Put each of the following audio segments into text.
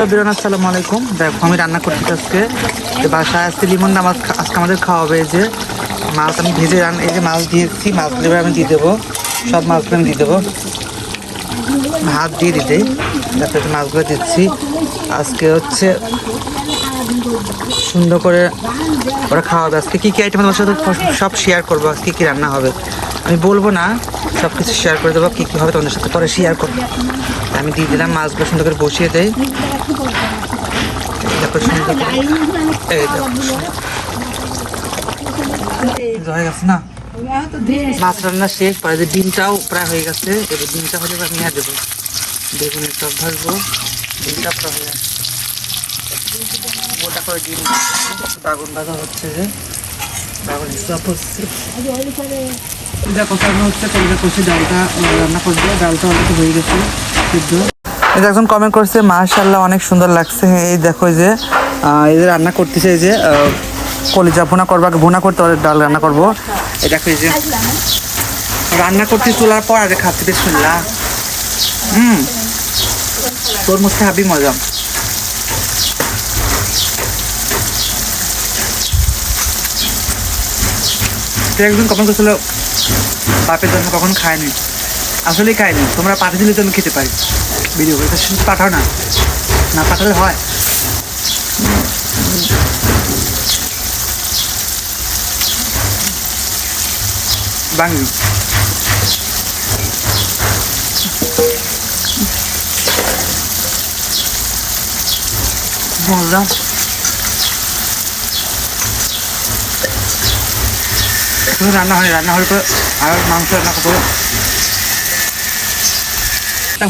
আসসালামু আলাইকুম। দেখো আমি রান্না করছি আজকে বাসায় আজকে লিমন মাছ আজকে আমাদের খাওয়াবে। এই যে মাছ আমি ভেজে এই যে মাছ দিয়েছি, মাছগুলো আমি দিয়ে দেবো, সব মাছগুলো আমি দিয়ে দেবো, ভাত দিয়ে দিতে। দেখো মাছগুলো দিচ্ছি। আজকে হচ্ছে সুন্দর করে ওরা খাওয়াবে। আজকে কী কী আইটেম তোমার সাথে সব শেয়ার করবো। আজকে কী রান্না হবে আমি বলবো না, সব কিছু শেয়ার করে দেবো। কী কী হবে তোমাদের সাথে পরে শেয়ার করবো। আমি দিয়ে দিলাম, মাছগুলো সুন্দর করে বসিয়ে দেয়। দেখো সুন্দর করে এই হয়ে গেছে না, মাছ রান্না শেষ। পরে যে ডিমটাও প্রায় হয়ে গেছে। এবার ডিমটা হলে এবার নিয়ে দেবো, বেগুনের চপ ভাজবো। ডিমটা প্রায় হয়ে গেছে, গোটা করে ডিম বাগুন ভাজা হচ্ছে, যে বাগুনের চপ হচ্ছে। দেখো রান্না হচ্ছে, কলকা কষে ডালটা রান্না করবো। ডালটা অনেক হয়ে গেছে সিদ্ধ। এই যে একজন কমেন্ট করছে মাশাআল্লাহ অনেক সুন্দর লাগছে। এই দেখো যে এই যে রান্না করতেছে, এই যে কলিজা ভুনা করবো, ভুনা করতে হবে, ডাল রান্না করবো। এই দেখো এই যে রান্না করতে চুলার পর আগে খাচ্ছি বেশ শুনলা। তোর মধ্যে হাবি মজা। একজন কমেন্ট করছিল বাপের জন্য কখন খায়নি, আসলেই খায়নি। তোমরা পাঠিয়ে দিলে তো আমি খেতে পারি, ভিডিও করে পাঠাও না, না পাঠালে হয়। বাঙালি মজা। রান্না হয়, রান্না হলে তো আর মাংস রান্না করবো।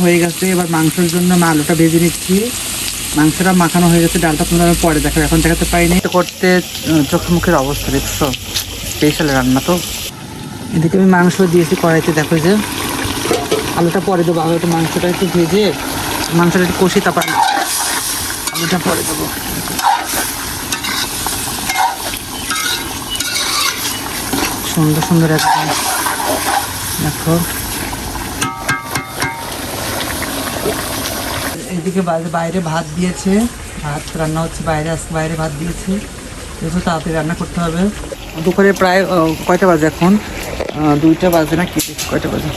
হয়ে গেছে, এবার মাংসের জন্য আমি আলুটা ভেজে নিচ্ছি। মাংসটা মাখানো হয়ে গেছে, ডালটা তোমরা পরে দেখো, এখন দেখাতে পাইনি। করতে চোখ মুখের অবস্থা দেখছো, স্পেশাল রান্না তো। এদিকে আমি মাংস দিয়েছি কড়াইতে। দেখো যে আলুটা পরে দেবো, আলুটা মাংসটা একটু ভেজে মাংসটা একটু কষি, তারপর আলুটা পরে দেবো। সুন্দর সুন্দর একদম দেখো। এদিকে বাইরে ভাত দিয়েছে, ভাত রান্না হচ্ছে বাইরে। আজকে বাইরে ভাত দিয়েছে, যেহেতু তাড়াতাড়ি রান্না করতে হবে। দুপুরে প্রায় কয়টা বাজে এখন? 2টা বাজে না কি, কয়টা বাজে?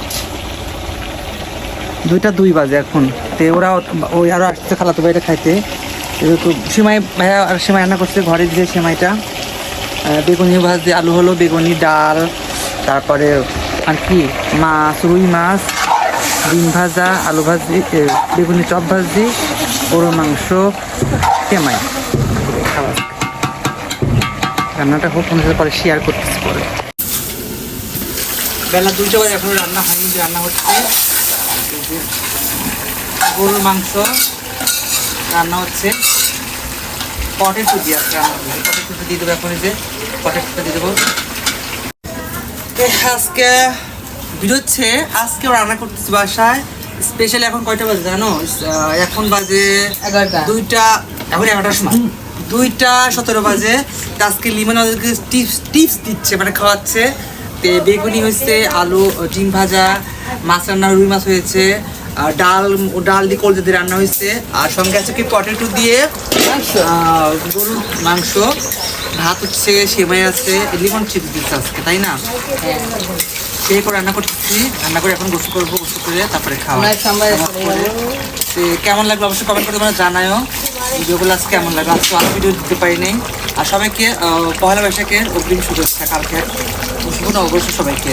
2টা 2 বাজে এখন। তো ওরা ওই আরও আসছে খালাতো বাইরে খাইতে। যেহেতু সেমাই ভাইয়া আর সেমাই রান্না করছে ঘরে দিয়ে, সেমাইটা বেগুনি ভাজি, আলু হলো, বেগুনি, ডাল, তারপরে আর কি মাছ, রুই মাছ, ডিম ভাজা, আলু ভাজি, বেগুনি চপ ভাজি, গরুর মাংস, সেমাই খাবার। রান্নাটা হোক, তোমাদের পরে শেয়ার করতেছি পরে। বেলা 2টা বাজে, এখন রান্না হয়নি, রান্না হচ্ছে। গরুর মাংস রান্না হচ্ছে, পটেটো দিয়ে আছে রান্না হচ্ছে। পটেটো দিয়ে দেবো এখন, এই যে পটেটোটা দিয়ে দেবো। আজকে ভিডিও হচ্ছে, আজকে রান্না করতেছি বাসায় স্পেশালি। এখন কয়টা বাজে জানো? এখন বাজে 2টা, এখন 11টার সময়, 2টা 17 বাজে। আজকে লিমন আমাদেরকে টিপস দিচ্ছে, মানে খাওয়াচ্ছে। তো বেগুনি হয়েছে, আলু, ডিম ভাজা, মাছ রান্না, রুই মাছ হয়েছে, ডাল দিয়ে কলজা দিয়ে রান্না হয়েছে, আর সঙ্গে আছে কি পটেটো দিয়ে গরুর মাংস, ভাত হচ্ছে, সেমাই আছে। লিমন চিপস দিচ্ছে আজকে, তাই না? সেই করে রান্না করতেছি। রান্না করে এখন গোসল করবো, গোসল করে তারপরে খাওয়া। কেমন লাগলো অবশ্যই কমেন্ট করে তোমরা জানাও। ভিডিওগুলো আজকে কেমন লাগলো। আজকে ভালো ভিডিও দিতে পারিনি। আর সবাইকে পহেলা বৈশাখের অগ্রিম শুভেচ্ছা। কালকে শুভ নববর্ষ সবাইকে।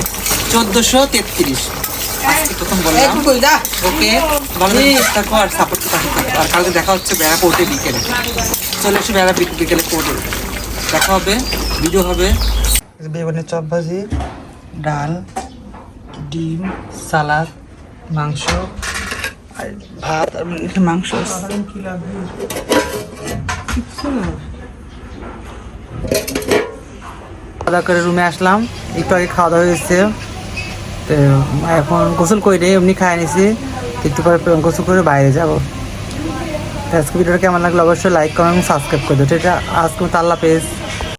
1433 আজকে প্রথম বললাম। ওকে, ভালো থাকো আর সাপোর্ট থাকো। আর কালকে দেখা হচ্ছে বেড়া কোর্টে বিকেলে। চলে এসে বেড়া বিকেলে কোর্টে দেখা হবে, ভিডিও হবে। বেগুনের চপ ভাজি, ডাল, ডিম, সালাদ, মাংস, আর ভাত, আর মাংস। খাওয়া দাওয়া করে রুমে আসলাম, একটু আগে খাওয়া দাওয়া হয়েছে। তো এখন গোসল করে এমনি খাই নিছি, একটু পরে গোসল করে বাইরে যাবো। আজকে ভিডিওটা কেমন লাগলো অবশ্যই লাইক কমেন্ট এবং সাবস্ক্রাইব করে দেবো। এটা আজকে আল্লাহ হাফেজ।